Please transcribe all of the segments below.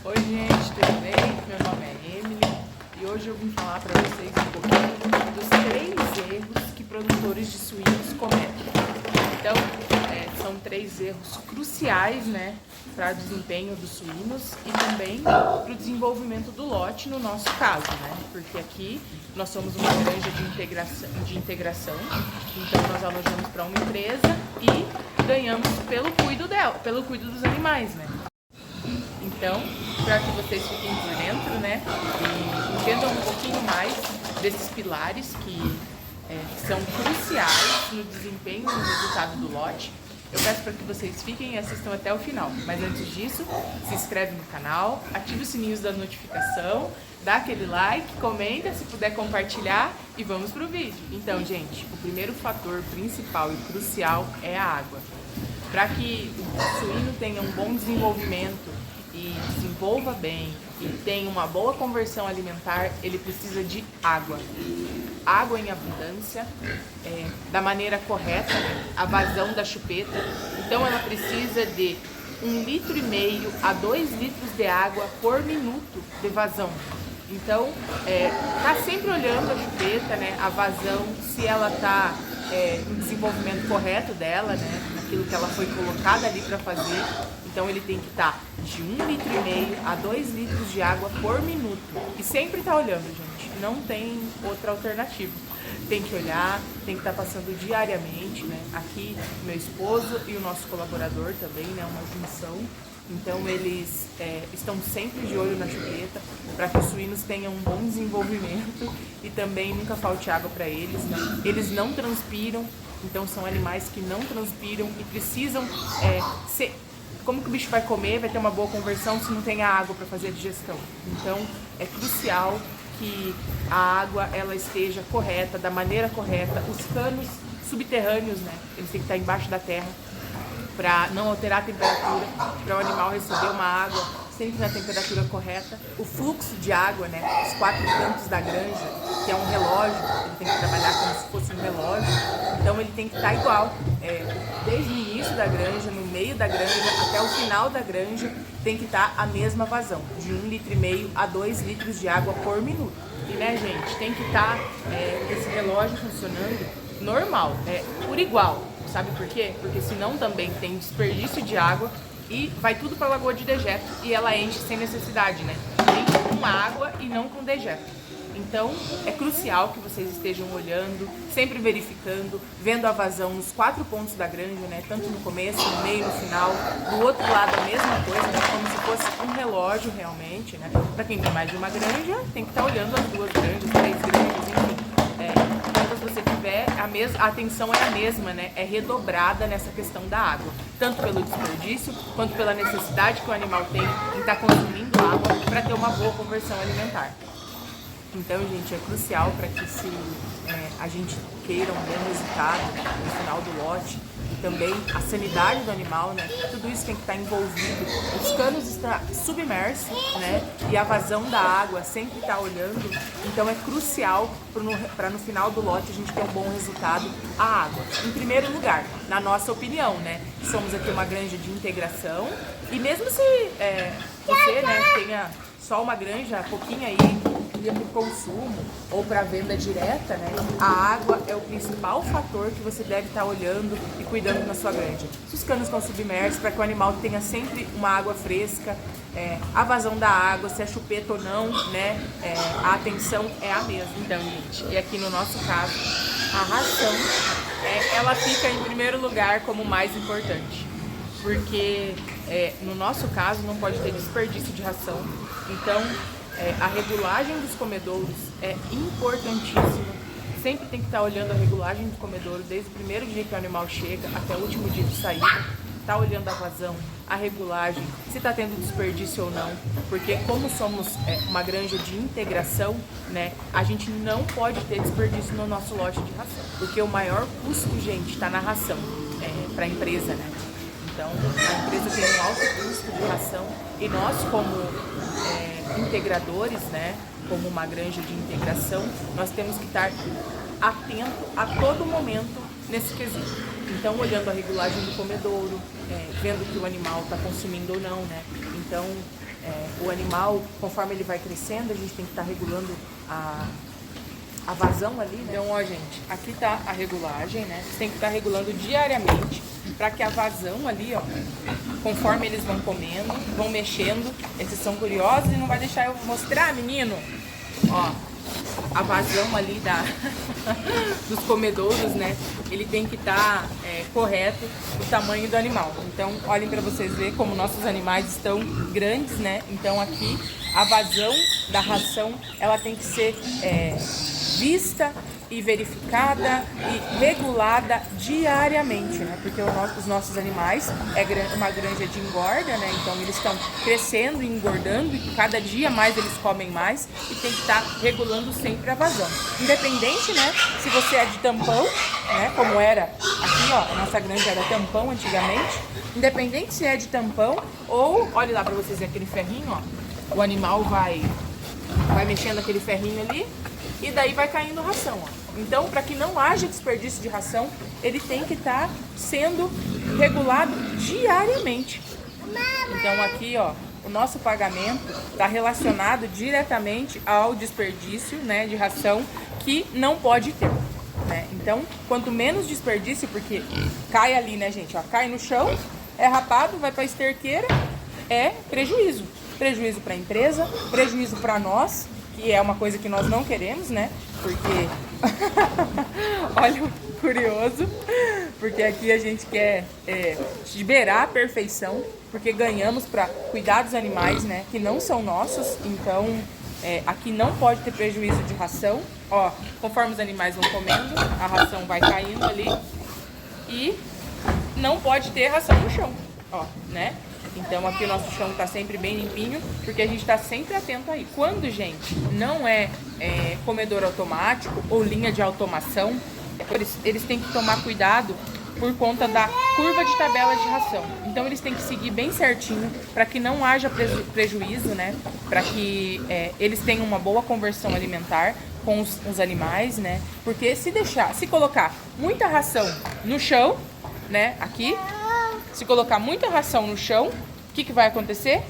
Oi gente, tudo bem? Meu nome é Emily e hoje eu vim falar para vocês um pouquinho dos 3 erros que produtores de suínos cometem. Então, são 3 erros cruciais, né, para o desempenho dos suínos e também para o desenvolvimento do lote no nosso caso, né? Porque aqui nós somos uma granja de integração, então nós alojamos para uma empresa e ganhamos pelo cuido dos animais, né? Então, para que vocês fiquem por dentro, né, e entendam um pouquinho mais desses pilares que são cruciais no desempenho e no resultado do lote, eu peço para que vocês fiquem e assistam até o final. Mas antes disso, se inscreve no canal, ative os sininhos da notificação, dá aquele like, comenta, se puder compartilhar e vamos pro vídeo. Então, gente, o primeiro fator principal e crucial é a água. Para que o suíno tenha um bom desenvolvimento e desenvolva bem e tenha uma boa conversão alimentar, ele precisa de água. Água em abundância, da maneira correta, a vazão da chupeta. Então ela precisa de 1,5 litro a 2 litros de água por minuto de vazão. Então, tá sempre olhando a chupeta, né, a vazão, se ela tá no desenvolvimento correto dela, né, naquilo que ela foi colocada ali para fazer. Então ele tem que estar de 1,5 litro a 2 litros de água por minuto. E sempre tá olhando, gente. Não tem outra alternativa. Tem que olhar, tem que estar passando diariamente, né? Aqui, meu esposo e o nosso colaborador também, né? Uma junção. Então eles estão sempre de olho na chupeta para que os suínos tenham um bom desenvolvimento e também nunca falte água para eles, né? Eles não transpiram, então são animais que não transpiram e precisam ser... Como que o bicho vai comer, vai ter uma boa conversão se não tem a água para fazer a digestão? Então é crucial que a água ela esteja correta, da maneira correta. Os canos subterrâneos, né, eles têm que estar embaixo da terra para não alterar a temperatura, para o animal receber uma água sempre na temperatura correta. O fluxo de água, né, os 4 cantos da granja, que é um relógio, ele tem que trabalhar como se fosse um relógio, então ele tem que estar igual, desde o início da granja, no meio da granja, até o final da granja, tem que estar a mesma vazão, de 1,5 litro a 2 litros de água por minuto. E, né, gente, tem que estar esse relógio funcionando normal, por igual. Sabe por quê? Porque senão também tem desperdício de água e vai tudo para a lagoa de dejeto e ela enche sem necessidade, né? Enche com água e não com dejeto. Então é crucial que vocês estejam olhando, sempre verificando, vendo a vazão nos 4 pontos da granja, né? Tanto no começo, no meio, no final. Do outro lado a mesma coisa, né? Como se fosse um relógio realmente, né? Para quem tem mais de uma granja, tem que estar olhando as 2 granjas, 3 granjas, enfim. Quando você tiver, a atenção é a mesma, né? É redobrada nessa questão da água. Tanto pelo desperdício, quanto pela necessidade que o animal tem em estar consumindo água para ter uma boa conversão alimentar. Então, gente, é crucial para que a gente queira um bom resultado no final do lote e também a sanidade do animal, né? Tudo isso tem que estar envolvido. Os canos estão submersos, né? E a vazão da água sempre está olhando. Então é crucial para no final do lote a gente ter um bom resultado, a água. Em primeiro lugar, na nossa opinião, né? Somos aqui uma granja de integração e mesmo se você, né, tenha só uma granja, pouquinho aí, para o consumo ou para venda direta, né? A água é o principal fator que você deve estar olhando e cuidando na sua granja. Se os canos estão submersos, para que o animal tenha sempre uma água fresca, a vazão da água, se é chupeta ou não, né? A atenção é a mesma. Então, gente, e aqui no nosso caso, a ração, ela fica em primeiro lugar como mais importante, porque no nosso caso não pode ter desperdício de ração. Então, a regulagem dos comedouros é importantíssima. Sempre tem que estar olhando a regulagem do comedouro, desde o primeiro dia que o animal chega até o último dia de saída. Tá olhando a vazão, a regulagem, se está tendo desperdício ou não. Porque como somos uma granja de integração, né, a gente não pode ter desperdício no nosso lote de ração. Porque o maior custo, gente, está na ração para a empresa, né? Então, a empresa tem um alto custo de ração e nós, como integradores, né, como uma granja de integração, nós temos que estar atento a todo momento nesse quesito. Então, olhando a regulagem do comedouro, vendo que o animal está consumindo ou não, né? Então, o o animal, conforme ele vai crescendo, a gente tem que estar regulando a vazão ali, né? Então, ó, gente, aqui tá a regulagem, né? Você tem que estar regulando diariamente para que a vazão ali, ó, conforme eles vão comendo, vão mexendo, esses são curiosos e não vai deixar eu mostrar, menino, ó, a vazão ali dos comedouros, né? Ele tem que estar correto o tamanho do animal. Então, olhem para vocês verem como nossos animais estão grandes, né? Então, aqui a vazão da ração, ela tem que ser vista e verificada e regulada diariamente, né? Porque os nossos animais uma granja de engorda, né? Então eles estão crescendo e engordando e cada dia mais eles comem mais e tem que estar regulando sempre a vazão. Independente, né? Se você é de tampão, né? Como era aqui, ó, a nossa granja era tampão antigamente. Independente se é de tampão ou, olha lá para vocês verem aquele ferrinho, ó. O animal vai mexendo aquele ferrinho ali e daí vai caindo ração, ó. Então, para que não haja desperdício de ração, ele tem que estar sendo regulado diariamente. Então, aqui, ó, o nosso pagamento está relacionado diretamente ao desperdício, né, de ração que não pode ter, né? Então, quanto menos desperdício, porque cai ali, né, gente, ó, cai no chão, é rapado, vai para a esterqueira, é prejuízo. Prejuízo para a empresa, prejuízo para nós, que é uma coisa que nós não queremos, né? Porque, olha o curioso, porque aqui a gente quer beirar a perfeição, porque ganhamos para cuidar dos animais, né? Que não são nossos, então aqui não pode ter prejuízo de ração. Ó, conforme os animais vão comendo, a ração vai caindo ali e não pode ter ração no chão, ó, né? Então aqui o nosso chão está sempre bem limpinho, porque a gente está sempre atento aí. Quando, gente, não é comedor automático ou linha de automação, eles têm que tomar cuidado por conta da curva de tabela de ração. Então eles têm que seguir bem certinho para que não haja prejuízo, né? Para que eles tenham uma boa conversão alimentar com os animais, né? Porque se colocar muita ração no chão, né? Aqui, se colocar muita ração no chão, o que vai acontecer?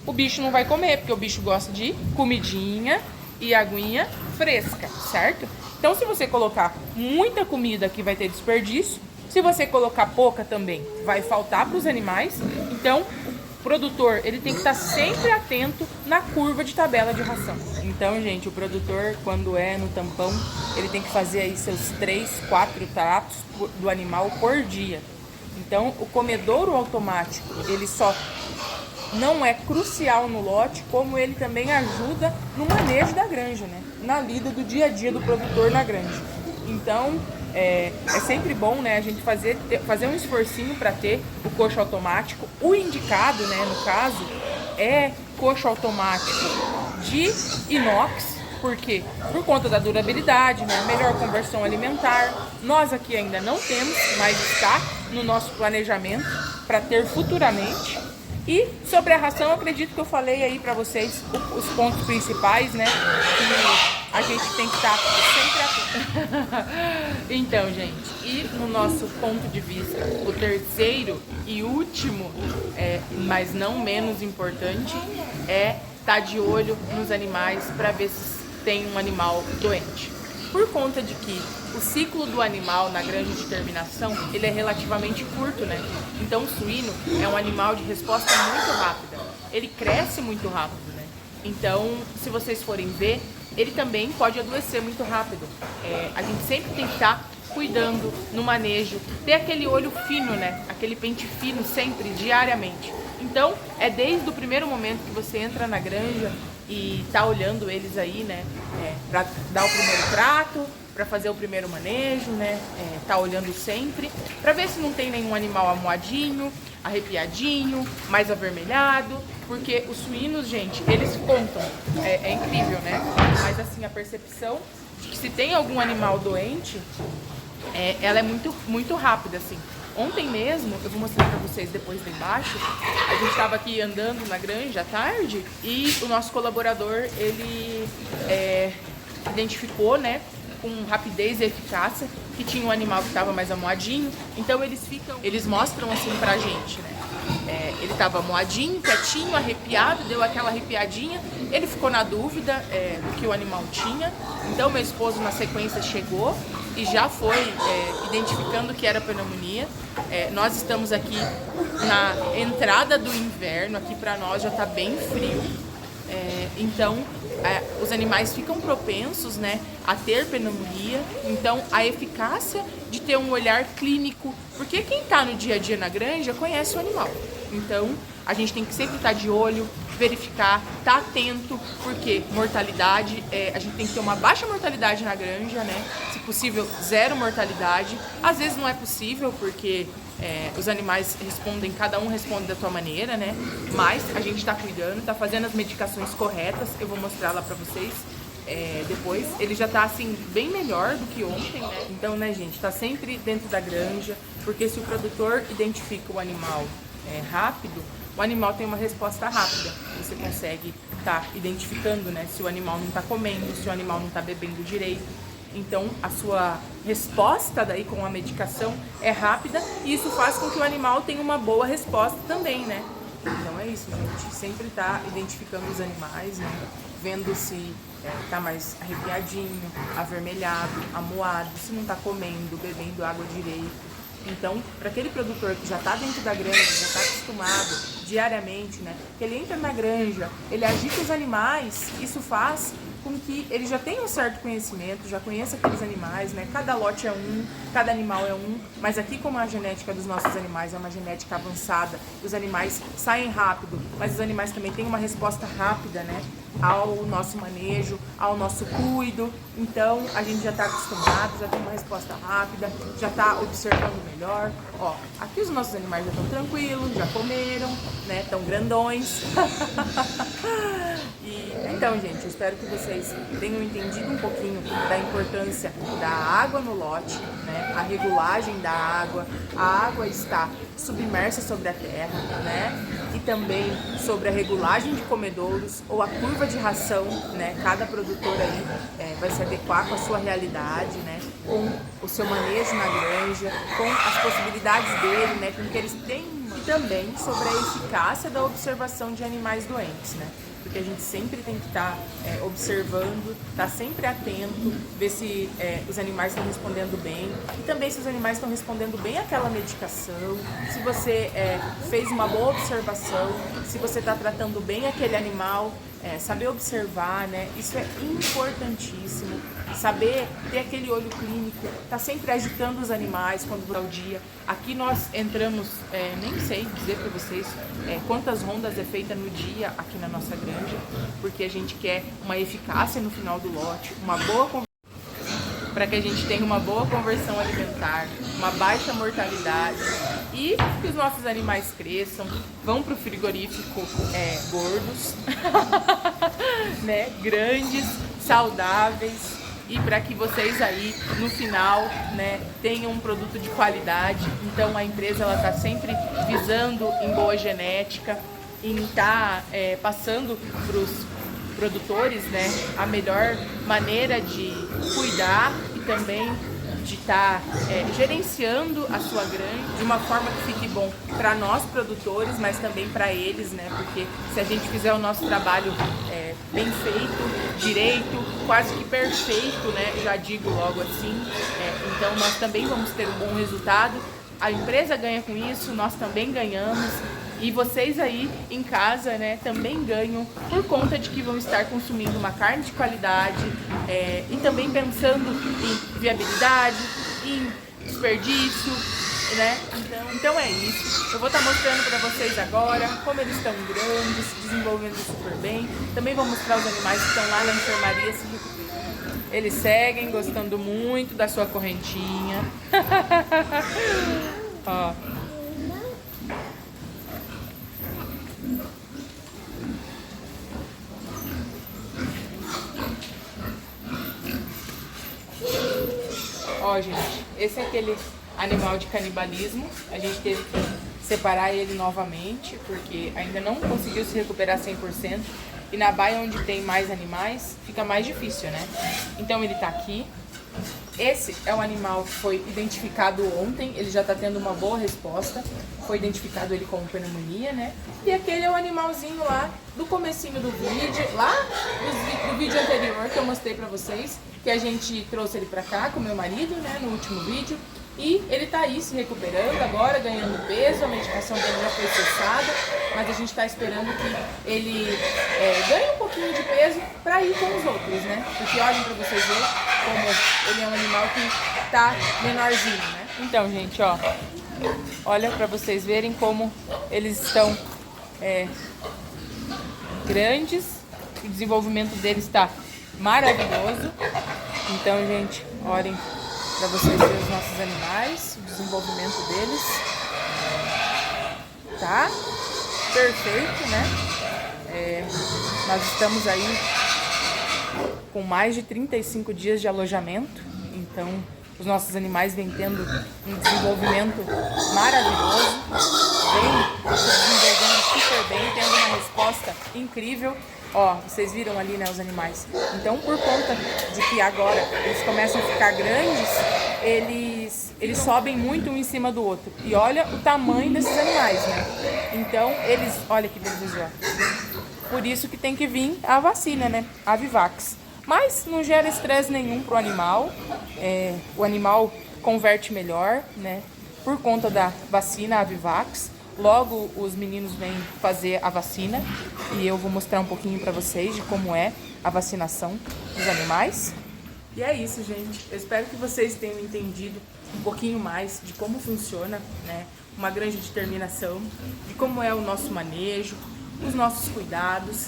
O bicho não vai comer, porque o bicho gosta de comidinha e aguinha fresca, certo? Então, se você colocar muita comida aqui, vai ter desperdício. Se você colocar pouca também, vai faltar para os animais. Então, o produtor, ele tem que estar sempre atento na curva de tabela de ração. Então, gente, o produtor, quando é no tampão, ele tem que fazer aí seus 3, 4 tratos do animal por dia. Então, o comedouro automático, ele só não é crucial no lote, como ele também ajuda no manejo da granja, né? Na lida do dia a dia do produtor na granja. Então, é sempre bom, né, a gente fazer um esforcinho para ter o coxo automático. O indicado, né, no caso, é coxo automático de inox. Por quê? Por conta da durabilidade, né? Melhor conversão alimentar. Nós aqui ainda não temos, mas está no nosso planejamento para ter futuramente. E sobre a ração, eu acredito que eu falei aí para vocês os pontos principais, né? Que a gente tem que estar sempre atento. Então, gente, e no nosso ponto de vista, o terceiro e último, mas não menos importante, é estar de olho nos animais para ver se tem um animal doente. Por conta de que o ciclo do animal na granja de terminação, ele é relativamente curto, né? Então o suíno é um animal de resposta muito rápida. Ele cresce muito rápido, né? Então, se vocês forem ver, ele também pode adoecer muito rápido. A gente sempre tem que estar cuidando no manejo, ter aquele olho fino, né? Aquele pente fino sempre, diariamente. Então, é desde o primeiro momento que você entra na granja e tá olhando eles aí, né, para dar o primeiro trato, para fazer o primeiro manejo, né, tá olhando sempre, para ver se não tem nenhum animal amuadinho, arrepiadinho, mais avermelhado, porque os suínos, gente, eles contam, é incrível, né, mas assim, a percepção de que se tem algum animal doente, ela é muito, muito rápida, assim. Ontem mesmo, eu vou mostrar pra vocês depois lá embaixo, a gente estava aqui andando na granja à tarde e o nosso colaborador, ele identificou, né, com rapidez e eficácia, que tinha um animal que estava mais amuadinho. Então eles mostram assim pra gente, né, Ele estava moadinho, quietinho, arrepiado, deu aquela arrepiadinha, ele ficou na dúvida do que o animal tinha, então meu esposo na sequência chegou e já foi identificando que era pneumonia. Nós estamos aqui na entrada do inverno, aqui para nós já está bem frio, então os animais ficam propensos, né, a ter pneumonia. Então a eficácia de ter um olhar clínico, porque quem está no dia a dia na granja conhece o animal, então a gente tem que sempre estar de olho, verificar, estar atento, porque mortalidade, a gente tem que ter uma baixa mortalidade na granja, né? Se possível, 0 mortalidade. Às vezes não é possível, porque os animais respondem, cada um responde da sua maneira, né? Mas a gente está cuidando, está fazendo as medicações corretas, eu vou mostrar lá para vocês. Depois, ele já tá assim bem melhor do que ontem, né? Então, né, gente, tá sempre dentro da granja, porque se o produtor identifica o animal rápido, o animal tem uma resposta rápida. Você consegue estar identificando, né, se o animal não está comendo, se o animal não está bebendo direito. Então, a sua resposta daí com a medicação é rápida e isso faz com que o animal tenha uma boa resposta também, né? Então é isso, gente. Sempre tá identificando os animais, né? Vendo se tá mais arrepiadinho, avermelhado, amuado, se não tá comendo, bebendo água direito. Então, para aquele produtor que já está dentro da granja, já está acostumado diariamente, né, que ele entra na granja, ele agita os animais, isso faz com que ele já tenha um certo conhecimento, já conheça aqueles animais, né? Cada lote é um, cada animal é um, mas aqui como a genética dos nossos animais é uma genética avançada, os animais saem rápido, mas os animais também têm uma resposta rápida, né, ao nosso manejo, ao nosso cuido. Então a gente já está acostumado, já tem uma resposta rápida, já está observando melhor. Ó, aqui os nossos animais já estão tranquilos, já comeram, né? Estão grandões. Então, gente, eu espero que vocês tenham entendido um pouquinho da importância da água no lote, né? A regulagem da água, a água está submersa sobre a terra, né? E também sobre a regulagem de comedouros ou a curva de ração, né? Cada produtor aí vai se adequar com a sua realidade, né? Com o seu manejo na granja, com as possibilidades dele, né? Com que eles têm. E também sobre a eficácia da observação de animais doentes, né? Porque a gente sempre tem que estar observando, estar sempre atento, ver se os animais estão respondendo bem e também se os animais estão respondendo bem àquela medicação, se você fez uma boa observação, se você está tratando bem aquele animal, saber observar, né? Isso é importantíssimo. Saber ter aquele olho clínico, tá sempre agitando os animais quando dá o dia. Aqui nós entramos, nem sei dizer para vocês quantas rondas é feita no dia aqui na nossa granja, porque a gente quer uma eficácia no final do lote, uma boa para que a gente tenha uma boa conversão alimentar, uma baixa mortalidade e que os nossos animais cresçam, vão para o frigorífico gordos, né, grandes, saudáveis. E para que vocês aí, no final, né, tenham um produto de qualidade. Então a empresa ela está sempre visando em boa genética, em estar passando para os produtores, né, a melhor maneira de cuidar e também de estar gerenciando a sua granja de uma forma que fique bom para nós produtores, mas também para eles, né? Porque se a gente fizer o nosso trabalho bem feito, direito, quase que perfeito, né? Já digo logo assim. Então nós também vamos ter um bom resultado. A empresa ganha com isso, nós também ganhamos. E vocês aí em casa, né, também ganham por conta de que vão estar consumindo uma carne de qualidade e também pensando em viabilidade, em desperdício, né? Então é isso. Eu vou estar mostrando para vocês agora como eles estão grandes, se desenvolvendo super bem. Também vou mostrar os animais que estão lá na enfermaria se recuperando. Eles seguem gostando muito da sua correntinha. Ó. Ó, gente, esse é aquele animal de canibalismo. A gente teve que separar ele novamente, porque ainda não conseguiu se recuperar 100%. E na baia onde tem mais animais, fica mais difícil, né? Então ele tá aqui. Esse é um animal que foi identificado ontem, ele já está tendo uma boa resposta. Foi identificado ele como pneumonia, né? E aquele é o animalzinho lá do comecinho do vídeo, lá do vídeo anterior que eu mostrei pra vocês, que a gente trouxe ele pra cá com meu marido, né, no último vídeo. E ele tá aí se recuperando agora, ganhando peso, a medicação dele já foi cessada, mas a gente tá esperando que ele ganhe um pouquinho de peso pra ir com os outros, né? Porque olhem pra vocês verem como ele é um animal que tá menorzinho, né? Então, gente, ó, olha pra vocês verem como eles estão grandes, o desenvolvimento deles está maravilhoso. Então, gente, olhem para vocês verem os nossos animais, o desenvolvimento deles. Tá perfeito, né? Nós estamos aí com mais de 35 dias de alojamento, então os nossos animais vêm tendo um desenvolvimento maravilhoso, vêm se desenvolvendo super bem, tendo uma resposta incrível. Ó, vocês viram ali, né, os animais. Então, por conta de que agora eles começam a ficar grandes, eles sobem muito um em cima do outro. E olha o tamanho desses animais, né? Então, olha que beleza, ó. Por isso que tem que vir a vacina, né? A Avivax. Mas não gera estresse nenhum pro animal. O animal converte melhor, né? Por conta da vacina Avivax. Logo os meninos vêm fazer a vacina e eu vou mostrar um pouquinho para vocês de como é a vacinação dos animais. E é isso, gente. Eu espero que vocês tenham entendido um pouquinho mais de como funciona, né, uma granja de terminação, de como é o nosso manejo, os nossos cuidados,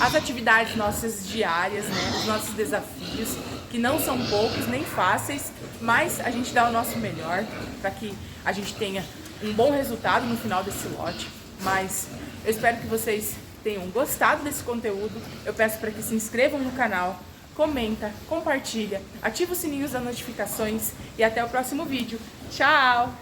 as atividades nossas diárias, né, os nossos desafios, que não são poucos nem fáceis, mas a gente dá o nosso melhor para que a gente tenha um bom resultado no final desse lote. Mas eu espero que vocês tenham gostado desse conteúdo. Eu peço para que se inscrevam no canal, comenta, compartilha, ativa o sininho das notificações e até o próximo vídeo. Tchau!